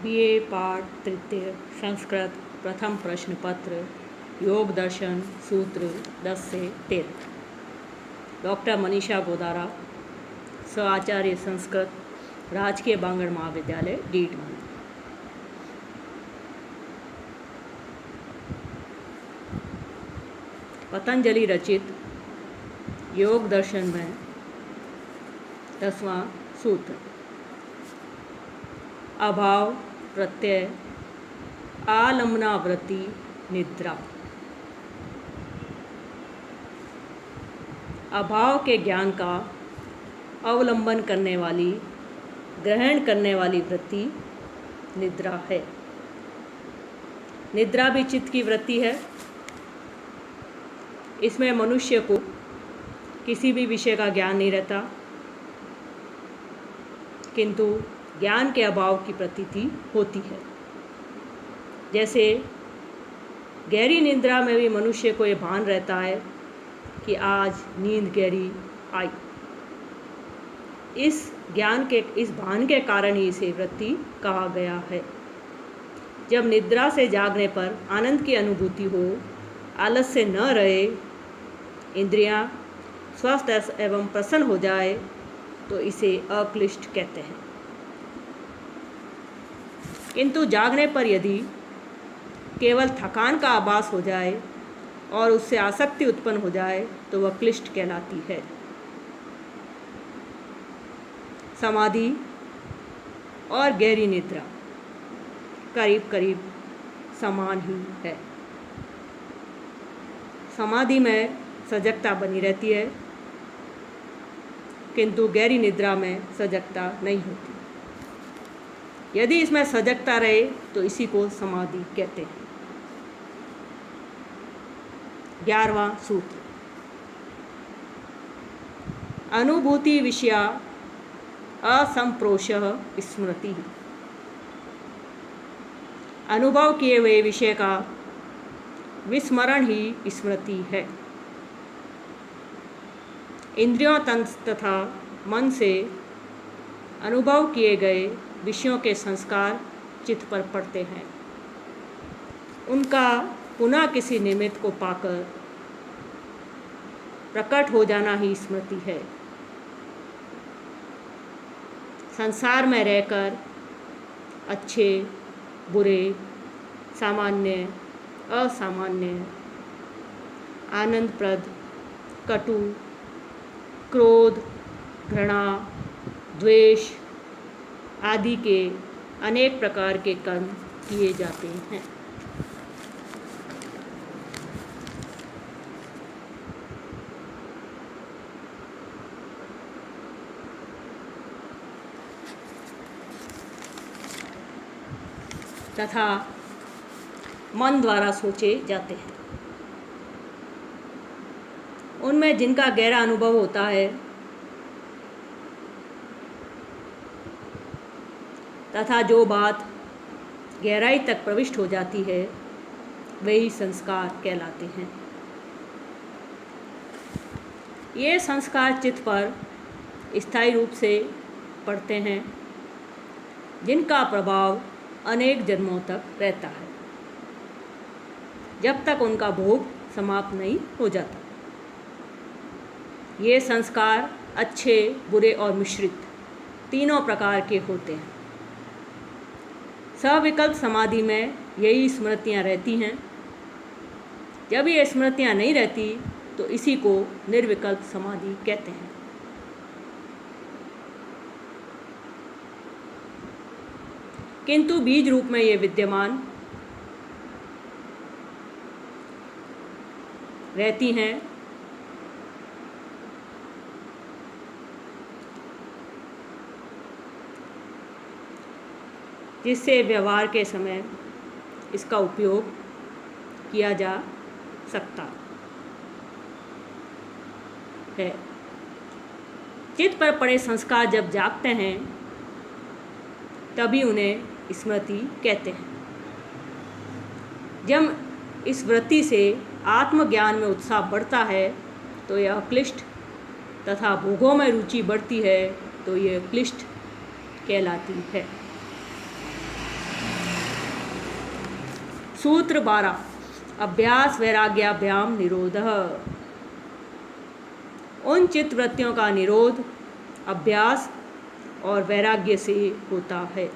BA पाठ तृतीय संस्कृत प्रथम प्रश्न पत्र योग दर्शन सूत्र 10 से 13। डॉक्टर मनीषा गोदारा, सह आचार्य संस्कृत, राजकीय बांगड़ महाविद्यालय, डीडमन। पतंजलि रचित योग दर्शन में 10वां सूत्र। अभाव प्रत्यय आलम्बनावृत्ति निद्रा। अभाव के ज्ञान का अवलंबन करने वाली, ग्रहण करने वाली वृत्ति निद्रा है। निद्रा भी चित्त की वृत्ति है। इसमें मनुष्य को किसी भी विषय का ज्ञान नहीं रहता, किंतु ज्ञान के अभाव की प्रतीति होती है। जैसे गहरी निद्रा में भी मनुष्य को ये भान रहता है कि आज नींद गहरी आई। इस भान के कारण ही इसे वृत्ति कहा गया है। जब निद्रा से जागने पर आनंद की अनुभूति हो, आलस्य न रहे, इंद्रियां स्वस्थ एवं प्रसन्न हो जाए, तो इसे अक्लिष्ट कहते हैं। किंतु जागने पर यदि केवल थकान का आभास हो जाए और उससे आसक्ति उत्पन्न हो जाए, तो वह क्लिष्ट कहलाती है। समाधि और गहरी निद्रा करीब करीब समान ही है। समाधि में सजगता बनी रहती है, किंतु गहरी निद्रा में सजगता नहीं होती। यदि इसमें सजगता रहे तो इसी को समाधि कहते हैं। 11वां सूत्र। अनुभूति विषया असंप्रोषः स्मृति। अनुभव किए हुए विषय का विस्मरण ही स्मृति है। इंद्रियों तथा मन से अनुभव किए गए विषयों के संस्कार चित्त पर पड़ते हैं। उनका पुनः किसी निमित्त को पाकर प्रकट हो जाना ही स्मृति है। संसार में रहकर अच्छे बुरे, सामान्य असामान्य, आनंदप्रद कटु, क्रोध, घृणा, द्वेष आदि के अनेक प्रकार के कर्म किए जाते हैं। तथा मन द्वारा सोचे जाते हैं। उनमें जिनका गहरा अनुभव होता है तथा जो बात गहराई तक प्रविष्ट हो जाती है, वही संस्कार कहलाते हैं। ये संस्कार चित्त पर स्थायी रूप से पड़ते हैं, जिनका प्रभाव अनेक जन्मों तक रहता है, जब तक उनका भोग समाप्त नहीं हो जाता। ये संस्कार अच्छे, बुरे और मिश्रित तीनों प्रकार के होते हैं। सविकल्प समाधि में यही स्मृतियाँ रहती हैं। जब ये स्मृतियाँ नहीं रहती, तो इसी को निर्विकल्प समाधि कहते हैं। किंतु बीज रूप में ये विद्यमान रहती हैं। जिससे व्यवहार के समय इसका उपयोग किया जा सकता है। चित्त पर पड़े संस्कार जब जागते हैं, तभी उन्हें स्मृति कहते हैं। जब इस वृत्ति से आत्मज्ञान में उत्साह बढ़ता है, तो यह क्लिष्ट तथा भोगों में रुचि बढ़ती है, तो यह क्लिष्ट कहलाती है। सूत्र 12 अभ्यास वैराग्याभ्याम निरोधः। उन चित्त वृत्तियों का निरोध अभ्यास और वैराग्य से होता है।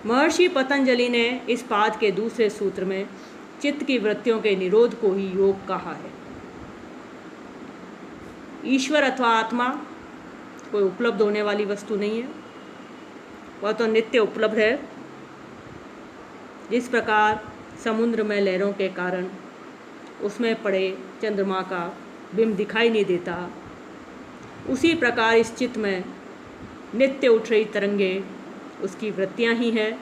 महर्षि पतंजलि ने इस पाद के दूसरे सूत्र में चित्त की वृत्तियों के निरोध को ही योग कहा है। ईश्वर अथवा आत्मा कोई उपलब्ध होने वाली वस्तु नहीं है, वह तो नित्य उपलब्ध है। जिस प्रकार समुद्र में लहरों के कारण उसमें पड़े चंद्रमा का बिंब दिखाई नहीं देता, उसी प्रकार इस चित्त में नित्य उठ रही तरंगे उसकी वृत्तियाँ ही हैं,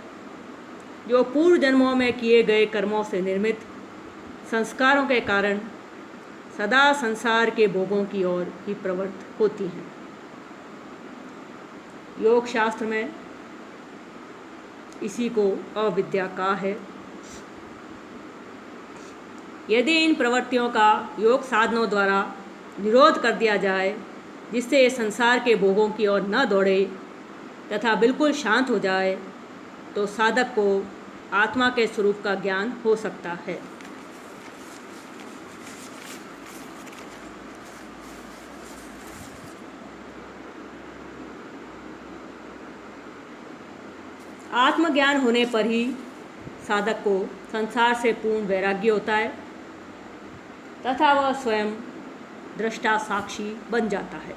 जो पूर्व जन्मों में किए गए कर्मों से निर्मित संस्कारों के कारण सदा संसार के भोगों की ओर ही प्रवृत्त होती हैं। योग शास्त्र में इसी को अविद्या कहा है। यदि इन प्रवृत्तियों का योग साधनों द्वारा निरोध कर दिया जाए, जिससे ये संसार के भोगों की ओर न दौड़े तथा बिल्कुल शांत हो जाए, तो साधक को आत्मा के स्वरूप का ज्ञान हो सकता है। आत्मज्ञान होने पर ही साधक को संसार से पूर्ण वैराग्य होता है तथा वह स्वयं दृष्टा साक्षी बन जाता है।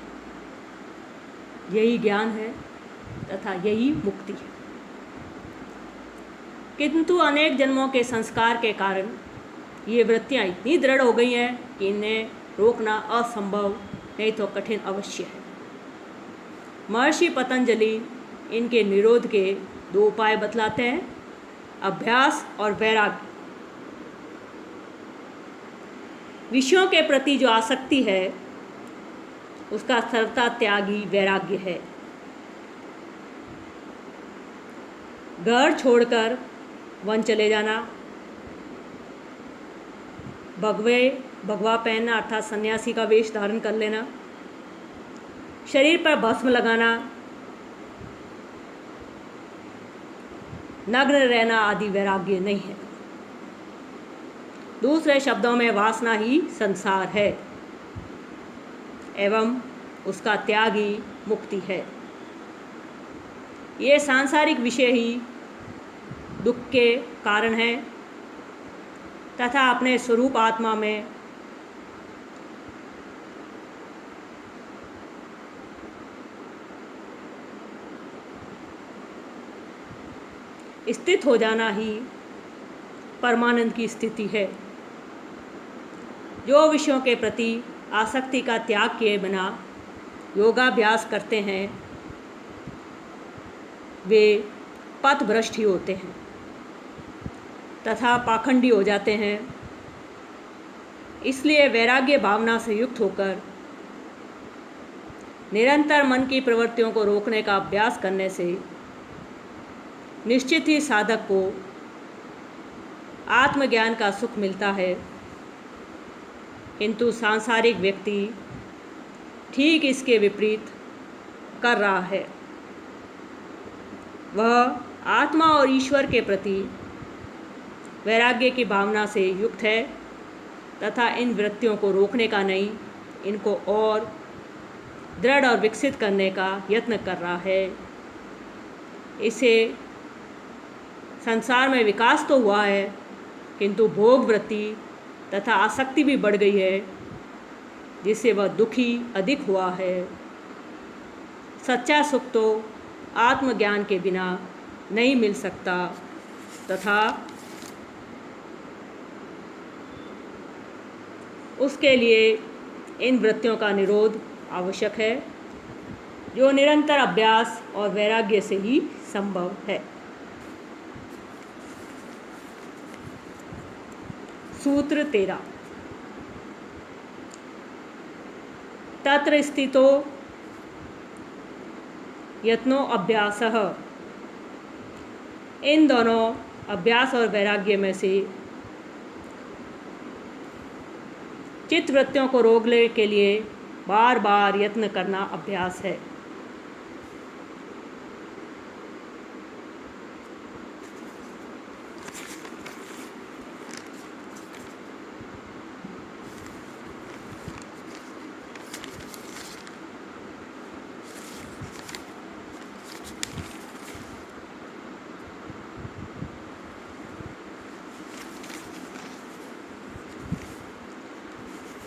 यही ज्ञान है तथा यही मुक्ति है। किंतु अनेक जन्मों के संस्कार के कारण ये वृत्तियाँ इतनी दृढ़ हो गई हैं कि इन्हें रोकना असंभव नहीं तो कठिन अवश्य है। महर्षि पतंजलि इनके निरोध के दो उपाय बतलाते हैं, अभ्यास और वैराग्य। विषयों के प्रति जो आसक्ति है उसका सर्वथा त्यागी वैराग्य है। घर छोड़कर वन चले जाना, भगवा पहनना अर्थात सन्यासी का वेश धारण कर लेना, शरीर पर भस्म लगाना, नग्न रहना आदि वैराग्य नहीं है। दूसरे शब्दों में वासना ही संसार है एवं उसका त्याग ही मुक्ति है। ये सांसारिक विषय ही दुख के कारण है तथा अपने स्वरूप आत्मा में स्थित हो जाना ही परमानंद की स्थिति है। जो विषयों के प्रति आसक्ति का त्याग किए बिना योगाभ्यास करते हैं वे पथभ्रष्ट ही होते हैं तथा पाखंडी हो जाते हैं। इसलिए वैराग्य भावना से युक्त होकर निरंतर मन की प्रवृत्तियों को रोकने का अभ्यास करने से निश्चित ही साधक को आत्मज्ञान का सुख मिलता है। किंतु सांसारिक व्यक्ति ठीक इसके विपरीत कर रहा है। वह आत्मा और ईश्वर के प्रति वैराग्य की भावना से युक्त है तथा इन वृत्तियों को रोकने का नहीं, इनको और दृढ़ और विकसित करने का यत्न कर रहा है। इसे संसार में विकास तो हुआ है किंतु भोग वृत्ति तथा आसक्ति भी बढ़ गई है, जिससे वह दुखी अधिक हुआ है। सच्चा सुख तो आत्मज्ञान के बिना नहीं मिल सकता तथा उसके लिए इन वृत्तियों का निरोध आवश्यक है, जो निरंतर अभ्यास और वैराग्य से ही संभव है। सूत्र 13 तत्र स्थितो यत्नो अभ्यासः। इन दोनों अभ्यास और वैराग्य में से चित्त वृत्तियों को रोकने के लिए बार बार यत्न करना अभ्यास है।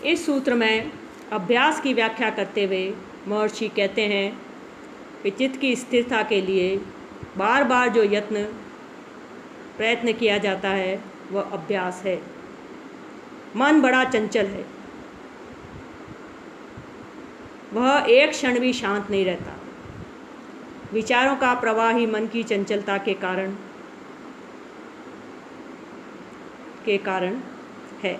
इस सूत्र में अभ्यास की व्याख्या करते हुए महर्षि कहते हैं कि चित्त की स्थिरता के लिए बार बार जो प्रयत्न किया जाता है वह अभ्यास है। मन बड़ा चंचल है, वह एक क्षण भी शांत नहीं रहता। विचारों का प्रवाह ही मन की चंचलता के कारण है।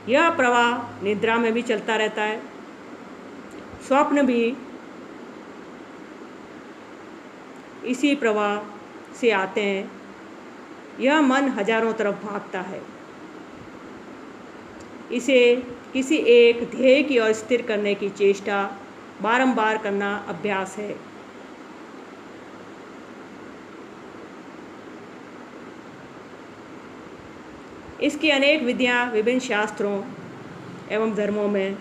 यह प्रवाह निद्रा में भी चलता रहता है, स्वप्न भी इसी प्रवाह से आते हैं। यह मन हजारों तरफ भागता है। इसे किसी एक ध्येय की ओर स्थिर करने की चेष्टा बारंबार करना अभ्यास है। इसकी अनेक विधियां विभिन्न शास्त्रों एवं धर्मों में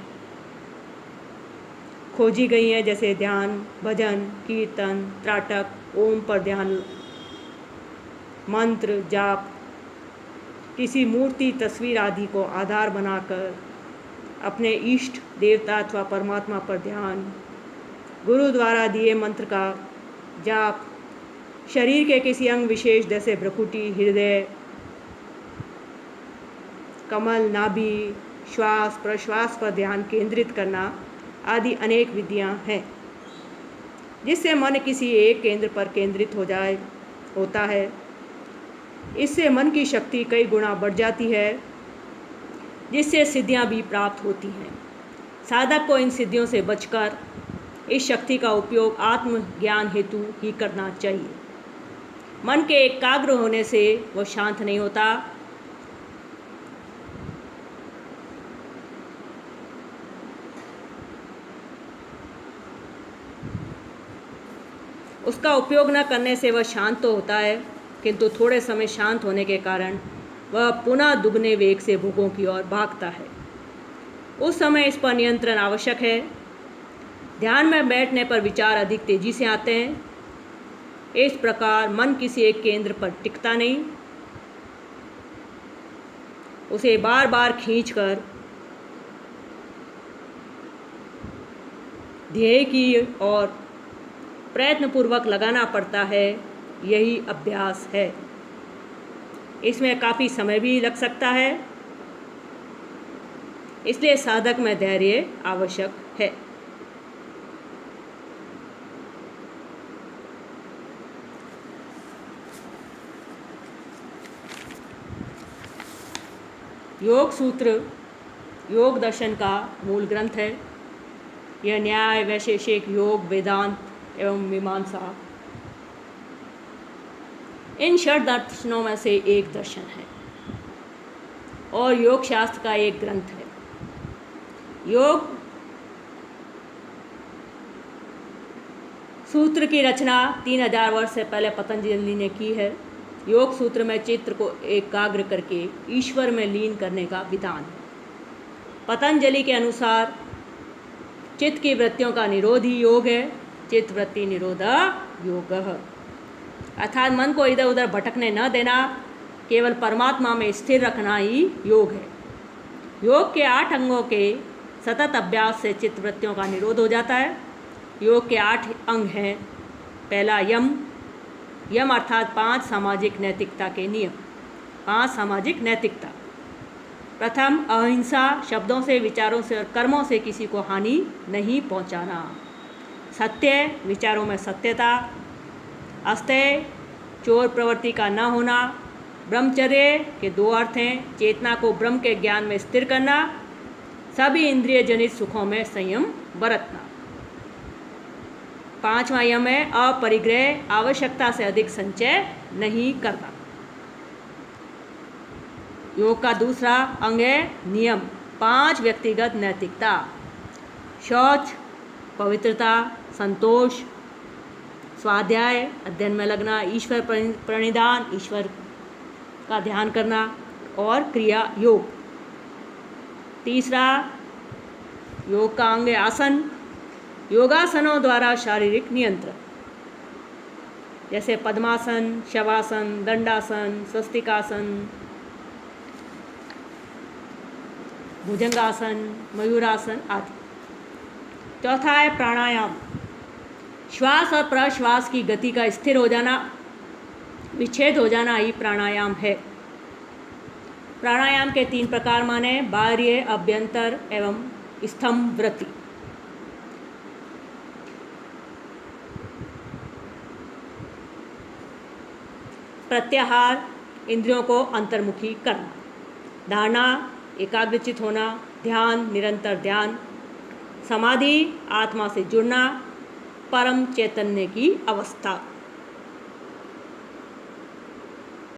खोजी गई हैं, जैसे ध्यान, भजन, कीर्तन, त्राटक, ओम पर ध्यान, मंत्र, जाप, किसी मूर्ति, तस्वीर आदि को आधार बनाकर अपने इष्ट देवता अथवा परमात्मा पर ध्यान, गुरु द्वारा दिए मंत्र का जाप, शरीर के किसी अंग विशेष जैसे भ्रुकुटी, हृदय, कमल, नाभि, श्वास प्रश्वास पर ध्यान केंद्रित करना आदि अनेक विधियां हैं, जिससे मन किसी एक केंद्र पर केंद्रित होता है। इससे मन की शक्ति कई गुना बढ़ जाती है, जिससे सिद्धियां भी प्राप्त होती हैं। साधक को इन सिद्धियों से बचकर इस शक्ति का उपयोग आत्मज्ञान हेतु ही करना चाहिए। मन के एकाग्र होने से वह शांत नहीं होता, उसका उपयोग न करने से वह शांत तो होता है, किंतु थोड़े समय शांत होने के कारण वह पुनः दुगने वेग से भोगों की ओर भागता है। उस समय इस पर नियंत्रण आवश्यक है। ध्यान में बैठने पर विचार अधिक तेजी से आते हैं। इस प्रकार मन किसी एक केंद्र पर टिकता नहीं, उसे बार बार खींचकर ध्येय की ओर प्रयत्नपूर्वक लगाना पड़ता है। यही अभ्यास है। इसमें काफ़ी समय भी लग सकता है, इसलिए साधक में धैर्य आवश्यक है। योग सूत्र योग दर्शन का मूल ग्रंथ है। यह न्याय, वैशेषिक, योग, वेदांत एवं मीमांसा इन षड दर्शनों में से एक दर्शन है और योग शास्त्र का एक ग्रंथ है। योग सूत्र की रचना 3000 वर्ष से पहले पतंजलि ने की है। योग सूत्र में चित्त को एकाग्र करके ईश्वर में लीन करने का विधान है। पतंजलि के अनुसार चित्त की वृत्तियों का निरोध ही योग है। चित्त वृत्ति निरोध योग, अर्थात मन को इधर उधर भटकने न देना, केवल परमात्मा में स्थिर रखना ही योग है। योग के 8 अंगों के सतत अभ्यास से चित्त वृत्तियों का निरोध हो जाता है। योग के 8 अंग हैं। पहला यम अर्थात 5 सामाजिक नैतिकता के नियम। 5 सामाजिक नैतिकता। प्रथम, अहिंसा, शब्दों से, विचारों से और कर्मों से किसी को हानि नहीं पहुंचाना। सत्य, विचारों में सत्यता। अस्तेय, चोर प्रवृत्ति का न होना। ब्रह्मचर्य के 2 अर्थ हैं। चेतना को ब्रह्म के ज्ञान में स्थिर करना, सभी इंद्रिय जनित सुखों में संयम बरतना। 5वां यम है अपरिग्रह, आवश्यकता से अधिक संचय नहीं करना। योग का दूसरा अंग है नियम, 5 व्यक्तिगत नैतिकता। शौच, पवित्रता, संतोष, स्वाध्याय, अध्ययन में लगना, ईश्वर प्रणिधान, ईश्वर का ध्यान करना और क्रिया योग। तीसरा योग का अंग है आसन, योगासनों द्वारा शारीरिक नियंत्रण, जैसे पद्मासन, शवासन, दंडासन, स्वस्तिकासन। भुजंगासन, मयूरासन आदि। चौथा है प्राणायाम। श्वास और प्रश्वास की गति का स्थिर हो जाना, विच्छेद हो जाना ही प्राणायाम है। प्राणायाम के 3 प्रकार माने बाह्य, अभ्यंतर एवं स्तंभवृत्ति। प्रत्याहार, इंद्रियों को अंतर्मुखी करना। धारणा, एकाग्रचित होना। ध्यान, निरंतर ध्यान। समाधि, आत्मा से जुड़ना, परम चैतन्य की अवस्था।